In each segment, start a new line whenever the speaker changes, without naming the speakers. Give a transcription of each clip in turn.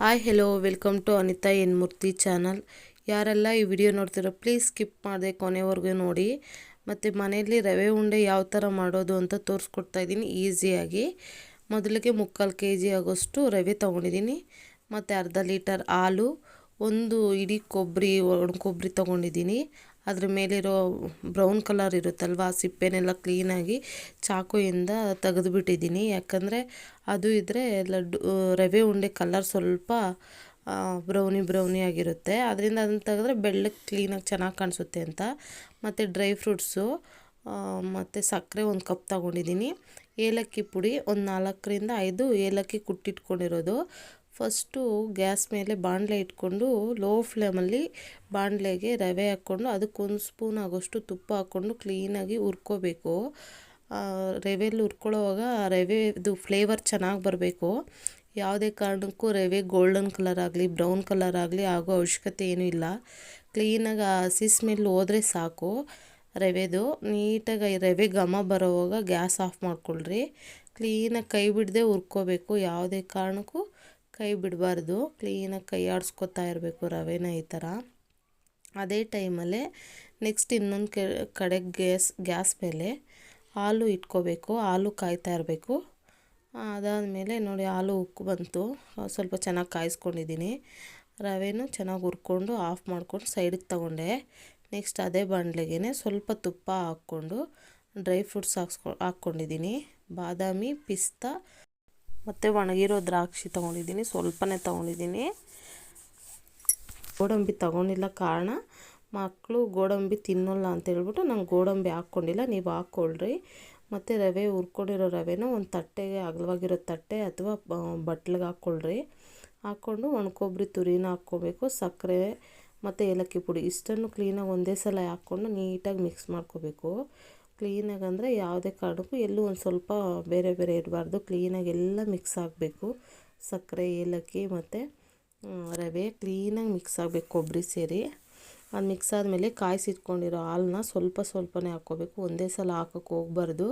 Hi hello welcome to Anita N Murthy channel. ಯಾರೆಲ್ಲ ಈ video ನೋಡ್ತಿರೋ please skip ಮಾಡದೆ ಕೊನೆವರೆಗೂ ನೋಡಿ. ಮತ್ತು ಮನೆಯಲ್ಲಿ ರವೆ ಉಂಡೆ ಯಾವ ಥರ ಮಾಡೋದು ಅಂತ ತೋರಿಸ್ಕೊಡ್ತಾ ಇದ್ದೀನಿ ಈಸಿಯಾಗಿ. ಮೊದಲಿಗೆ 3/4 kg ಆಗೋಷ್ಟು ರವೆ ತೊಗೊಂಡಿದ್ದೀನಿ. ಮತ್ತು ಅರ್ಧ ಲೀಟರ್ ಹಾಲು, ಒಂದು ಇಡೀ ಕೊಬ್ಬರಿ, ಒಣ ಕೊಬ್ಬರಿ ತೊಗೊಂಡಿದ್ದೀನಿ. ಅದ್ರ ಮೇಲಿರೋ ಬ್ರೌನ್ ಕಲರ್ ಇರುತ್ತಲ್ವ, ಆ ಸಿಪ್ಪೆನೆಲ್ಲ ಕ್ಲೀನಾಗಿ ಚಾಕುಯಿಂದ ತೆಗೆದುಬಿಟ್ಟಿದ್ದೀನಿ. ಯಾಕಂದರೆ ಅದು ಇದ್ದರೆ ರವೆ ಉಂಡೆ ಕಲರ್ ಸ್ವಲ್ಪ ಬ್ರೌನಿ ಆಗಿರುತ್ತೆ. ಅದರಿಂದ ಅದನ್ನು ತೆಗೆದ್ರೆ ಬೆಳ್ಳಕ್ಕೆ ಕ್ಲೀನಾಗಿ ಚೆನ್ನಾಗಿ ಕಾಣಿಸುತ್ತೆ ಅಂತ. ಮತ್ತು ಡ್ರೈ ಫ್ರೂಟ್ಸು ಮತ್ತು ಸಕ್ಕರೆ 1 ಕಪ್ ತೊಗೊಂಡಿದ್ದೀನಿ. ಏಲಕ್ಕಿ ಪುಡಿ ಒಂದು 4ರಿಂದ 5 ಏಲಕ್ಕಿ ಕುಟ್ಟಿಟ್ಕೊಂಡಿರೋದು. ಫಸ್ಟು ಗ್ಯಾಸ್ ಮೇಲೆ ಬಾಣಲೆ ಇಟ್ಕೊಂಡು ಲೋ ಫ್ಲೇಮಲ್ಲಿ ಬಾಣಲೆಗೆ ರವೆ ಹಾಕ್ಕೊಂಡು ಅದಕ್ಕೊಂದು ಸ್ಪೂನ್ ಆಗೋಷ್ಟು ತುಪ್ಪ ಹಾಕ್ಕೊಂಡು ಕ್ಲೀನಾಗಿ ಹುರ್ಕೋಬೇಕು. ರವೆಯಲ್ಲಿ ಹುರ್ಕೊಳ್ಳೋವಾಗ ರವೆದು ಫ್ಲೇವರ್ ಚೆನ್ನಾಗಿ ಬರಬೇಕು. ಯಾವುದೇ ಕಾರಣಕ್ಕೂ ರವೆ ಗೋಲ್ಡನ್ ಕಲರ್ ಆಗಲಿ ಬ್ರೌನ್ ಕಲರ್ ಆಗಲಿ ಆಗೋ ಅವಶ್ಯಕತೆ ಏನೂ ಇಲ್ಲ. ಕ್ಲೀನಾಗಿ ಹಸಿ ಸ್ಮೆಲ್ ಹೋದರೆ ಸಾಕು ರವೆದು. ನೀಟಾಗಿ ರವೆ ಘಮ ಬರೋವಾಗ ಗ್ಯಾಸ್ ಆಫ್ ಮಾಡ್ಕೊಳ್ರಿ. ಕ್ಲೀನಾಗಿ ಕೈ ಬಿಡದೆ ಹುರ್ಕೋಬೇಕು. ಯಾವುದೇ ಕಾರಣಕ್ಕೂ ಕೈ ಬಿಡಬಾರ್ದು. ಕ್ಲೀನಾಗಿ ಕೈ ಆಡಿಸ್ಕೊತಾ ಇರಬೇಕು ರವೆನ ಈ ಥರ. ಅದೇ ಟೈಮಲ್ಲೇ ನೆಕ್ಸ್ಟ್ ಇನ್ನೊಂದು ಕಡೆ ಗ್ಯಾಸ್ ಮೇಲೆ ಹಾಲು ಇಟ್ಕೋಬೇಕು. ಹಾಲು ಕಾಯ್ತಾ ಇರಬೇಕು. ಅದಾದಮೇಲೆ ನೋಡಿ ಹಾಲು ಉಕ್ಕು ಬಂತು. ಸ್ವಲ್ಪ ಚೆನ್ನಾಗಿ ಕಾಯಿಸ್ಕೊಂಡಿದ್ದೀನಿ. ರವೆನೂ ಚೆನ್ನಾಗಿ ಹುರ್ಕೊಂಡು ಆಫ್ ಮಾಡ್ಕೊಂಡು ಸೈಡಿಗೆ ತಗೊಂಡೆ. ನೆಕ್ಸ್ಟ್ ಅದೇ ಬಾಣಲೆಗೆ ಸ್ವಲ್ಪ ತುಪ್ಪ ಹಾಕ್ಕೊಂಡು ಡ್ರೈ ಫ್ರೂಟ್ಸ್ ಹಾಕ್ಕೊಂಡಿದ್ದೀನಿ. ಬಾದಾಮಿ, ಪಿಸ್ತಾ ಮತ್ತು ಒಣಗಿರೋ ದ್ರಾಕ್ಷಿ ತೊಗೊಂಡಿದ್ದೀನಿ. ಸ್ವಲ್ಪನೇ ತೊಗೊಂಡಿದ್ದೀನಿ. ಗೋಡಂಬಿ ತೊಗೊಂಡಿಲ್ಲ, ಕಾರಣ ಮಕ್ಕಳು ಗೋಡಂಬಿ ತಿನ್ನೋಲ್ಲ ಅಂತ ಹೇಳ್ಬಿಟ್ಟು ನಾನು ಗೋಡಂಬಿ ಹಾಕ್ಕೊಂಡಿಲ್ಲ. ನೀವು ಹಾಕ್ಕೊಳ್ರಿ. ಮತ್ತು ರವೆ ಹುರ್ಕೊಂಡಿರೋ ರವೆನ ಒಂದು ತಟ್ಟೆಗೆ, ಅಗಲವಾಗಿರೋ ತಟ್ಟೆ ಅಥವಾ ಬಟ್ಲಿಗೆ ಹಾಕ್ಕೊಳ್ರಿ. ಹಾಕ್ಕೊಂಡು ಒಣ ಕೊಬ್ಬರಿ ತುರಿನ ಹಾಕ್ಕೋಬೇಕು. ಸಕ್ಕರೆ ಮತ್ತು ಏಲಕ್ಕಿ ಪುಡಿ ಇಷ್ಟನ್ನು ಕ್ಲೀನಾಗಿ ಒಂದೇ ಸಲ ಹಾಕ್ಕೊಂಡು ನೀಟಾಗಿ ಮಿಕ್ಸ್ ಮಾಡ್ಕೋಬೇಕು. ಕ್ಲೀನಾಗಿ ಅಂದರೆ ಯಾವುದೇ ಕಾರಣಕ್ಕೂ ಎಲ್ಲೂ ಒಂದು ಸ್ವಲ್ಪ ಬೇರೆ ಇರಬಾರ್ದು. ಕ್ಲೀನಾಗಿ ಎಲ್ಲ ಮಿಕ್ಸ್ ಆಗಬೇಕು. ಸಕ್ಕರೆ, ಏಲಕ್ಕಿ ಮತ್ತು ರವೆ ಕ್ಲೀನಾಗಿ ಮಿಕ್ಸ್ ಆಗಬೇಕು, ಕೊಬ್ಬರಿ ಸೇರಿ. ಅದು ಮಿಕ್ಸ್ ಆದಮೇಲೆ ಕಾಯಿಸಿಟ್ಕೊಂಡಿರೋ ಹಾಲನ್ನ ಸ್ವಲ್ಪನೇ ಹಾಕ್ಕೋಬೇಕು. ಒಂದೇ ಸಲ ಹಾಕೋಕ್ಕೆ ಹೋಗಬಾರ್ದು.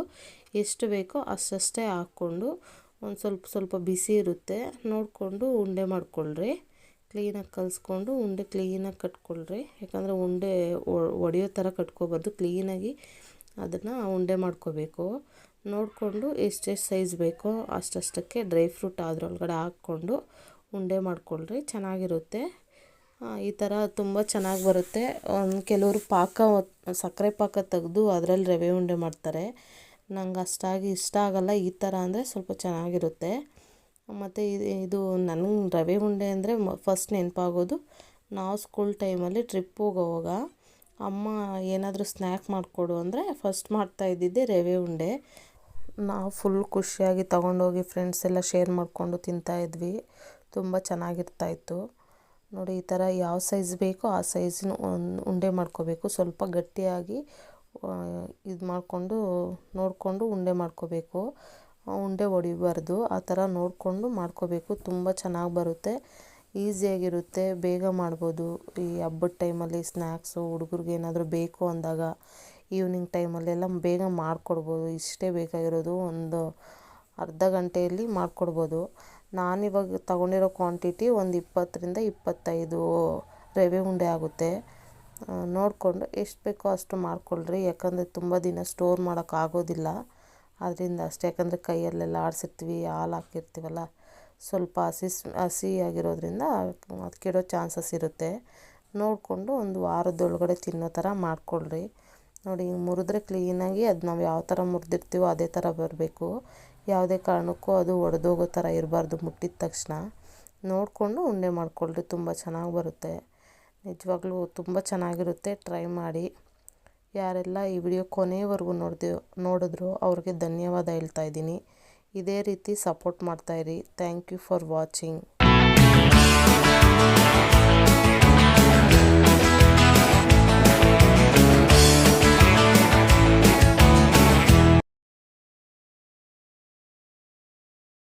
ಎಷ್ಟು ಬೇಕೋ ಅಷ್ಟೇ ಹಾಕ್ಕೊಂಡು ಒಂದು ಸ್ವಲ್ಪ ಬಿಸಿ ಇರುತ್ತೆ ನೋಡಿಕೊಂಡು ಉಂಡೆ ಮಾಡ್ಕೊಳ್ರಿ. ಕ್ಲೀನಾಗಿ ಕಲಿಸ್ಕೊಂಡು ಉಂಡೆ ಕ್ಲೀನಾಗಿ ಕಟ್ಕೊಳ್ರಿ. ಯಾಕಂದರೆ ಉಂಡೆ ಒಡೆಯೋ ಥರ ಕಟ್ಕೋಬಾರ್ದು. ಕ್ಲೀನಾಗಿ ಅದನ್ನು ಉಂಡೆ ಮಾಡ್ಕೋಬೇಕು. ನೋಡಿಕೊಂಡು ಎಷ್ಟೆಷ್ಟು ಸೈಜ್ ಬೇಕೋ ಅಷ್ಟಕ್ಕೆ ಡ್ರೈ ಫ್ರೂಟ್ ಅದರೊಳಗಡೆ ಹಾಕ್ಕೊಂಡು ಉಂಡೆ ಮಾಡ್ಕೊಳ್ರಿ. ಚೆನ್ನಾಗಿರುತ್ತೆ. ಈ ಥರ ತುಂಬ ಚೆನ್ನಾಗಿ ಬರುತ್ತೆ. ಕೆಲವರು ಸಕ್ಕರೆ ಪಾಕ ತೆಗೆದು ಅದರಲ್ಲಿ ರವೆ ಉಂಡೆ ಮಾಡ್ತಾರೆ. ನಂಗೆ ಅಷ್ಟಾಗಿ ಇಷ್ಟ ಆಗಲ್ಲ. ಈ ಥರ ಅಂದರೆ ಸ್ವಲ್ಪ ಚೆನ್ನಾಗಿರುತ್ತೆ. ಮತ್ತು ಇದು ನನಗೆ ರವೆ ಉಂಡೆ ಅಂದರೆ ಫಸ್ಟ್ ನೆನಪಾಗೋದು, ನಾವು ಸ್ಕೂಲ್ ಟೈಮಲ್ಲಿ ಟ್ರಿಪ್ ಹೋಗೋವಾಗ ಅಮ್ಮ ಏನಾದರೂ ಸ್ನ್ಯಾಕ್ ಮಾಡಿಕೊಡು ಅಂದರೆ ಫಸ್ಟ್ ಮಾಡ್ತಾಯಿದ್ದಿದ್ದೆ ರವೆ ಉಂಡೆ. ನಾವು ಫುಲ್ ಖುಷಿಯಾಗಿ ತೊಗೊಂಡೋಗಿ ಫ್ರೆಂಡ್ಸ್ ಎಲ್ಲ ಶೇರ್ ಮಾಡಿಕೊಂಡು ತಿಂತಾಯಿದ್ವಿ. ತುಂಬ ಚೆನ್ನಾಗಿರ್ತಾಯಿತ್ತು. ನೋಡಿ, ಈ ಥರ ಯಾವ ಸೈಜ್ ಬೇಕೋ ಆ ಸೈಜಿನ ಉಂಡೆ ಮಾಡ್ಕೋಬೇಕು. ಸ್ವಲ್ಪ ಗಟ್ಟಿಯಾಗಿ ಇದು ಮಾಡಿಕೊಂಡು ನೋಡಿಕೊಂಡು ಉಂಡೆ ಮಾಡ್ಕೋಬೇಕು. ಉಂಡೆ ಹೊಡಿಬಾರ್ದು. ಆ ಥರ ನೋಡಿಕೊಂಡು ಮಾಡ್ಕೋಬೇಕು. ತುಂಬ ಚೆನ್ನಾಗಿ ಬರುತ್ತೆ. ಈಸಿಯಾಗಿರುತ್ತೆ. ಬೇಗ ಮಾಡ್ಬೋದು. ಈ ಹಬ್ಬದ ಟೈಮಲ್ಲಿ ಸ್ನ್ಯಾಕ್ಸು ಹುಡುಗರಿಗೆ ಏನಾದರೂ ಬೇಕು ಅಂದಾಗ ಈವ್ನಿಂಗ್ ಟೈಮಲ್ಲೆಲ್ಲ ಬೇಗ ಮಾಡಿಕೊಡ್ಬೋದು. ಇಷ್ಟೇ ಬೇಕಾಗಿರೋದು, ಒಂದು ಅರ್ಧ ಗಂಟೆಯಲ್ಲಿ ಮಾಡಿಕೊಡ್ಬೋದು. ನಾನಿವಾಗ ತಗೊಂಡಿರೋ ಕ್ವಾಂಟಿಟಿ ಒಂದು 20ರಿಂದ 25 ರವೆ ಉಂಡೆ ಆಗುತ್ತೆ. ನೋಡಿಕೊಂಡು ಎಷ್ಟು ಬೇಕೋ ಅಷ್ಟು ಮಾಡಿಕೊಳ್ರಿ. ಯಾಕಂದರೆ ತುಂಬ ದಿನ ಸ್ಟೋರ್ ಮಾಡೋಕ್ಕಾಗೋದಿಲ್ಲ. ಅದರಿಂದ ಅಷ್ಟೇ. ಯಾಕಂದರೆ ಕೈಯಲ್ಲೆಲ್ಲ ಆಡಿಸಿರ್ತೀವಿ, ಹಾಲು ಹಾಕಿರ್ತೀವಲ್ಲ, ಸ್ವಲ್ಪ ಹಸಿಯಾಗಿರೋದ್ರಿಂದ ಅದು ಕೆಡೋ ಚಾನ್ಸಸ್ ಇರುತ್ತೆ. ನೋಡಿಕೊಂಡು ಒಂದು ವಾರದೊಳಗಡೆ ತಿನ್ನೋ ಥರ ಮಾಡಿಕೊಳ್ರಿ. ನೋಡಿ, ಹಿಂಗೆ ಮುರಿದ್ರೆ ಕ್ಲೀನಾಗಿ ಅದು ನಾವು ಯಾವ ಥರ ಮುರಿದಿರ್ತೀವೋ ಅದೇ ಥರ ಬರಬೇಕು. ಯಾವುದೇ ಕಾರಣಕ್ಕೂ ಅದು ಒಡೆದೋಗೋ ಥರ ಇರಬಾರ್ದು. ಮುಟ್ಟಿದ ತಕ್ಷಣ ನೋಡಿಕೊಂಡು ಉಂಡೆ ಮಾಡಿಕೊಳ್ರಿ. ತುಂಬ ಚೆನ್ನಾಗಿ ಬರುತ್ತೆ. ನಿಜವಾಗ್ಲೂ ತುಂಬ ಚೆನ್ನಾಗಿರುತ್ತೆ. ಟ್ರೈ ಮಾಡಿ. ಯಾರೆಲ್ಲ ಈ ವಿಡಿಯೋ ಕೊನೆಯವರೆಗೂ ನೋಡಿದ್ರು ಅವ್ರಿಗೆ ಧನ್ಯವಾದ ಹೇಳ್ತಾ ಇದ್ದೀನಿ. ಇದೇ ರೀತಿ ಸಪೋರ್ಟ್ ಮಾಡ್ತಾಯಿರಿ. Thank you for watching.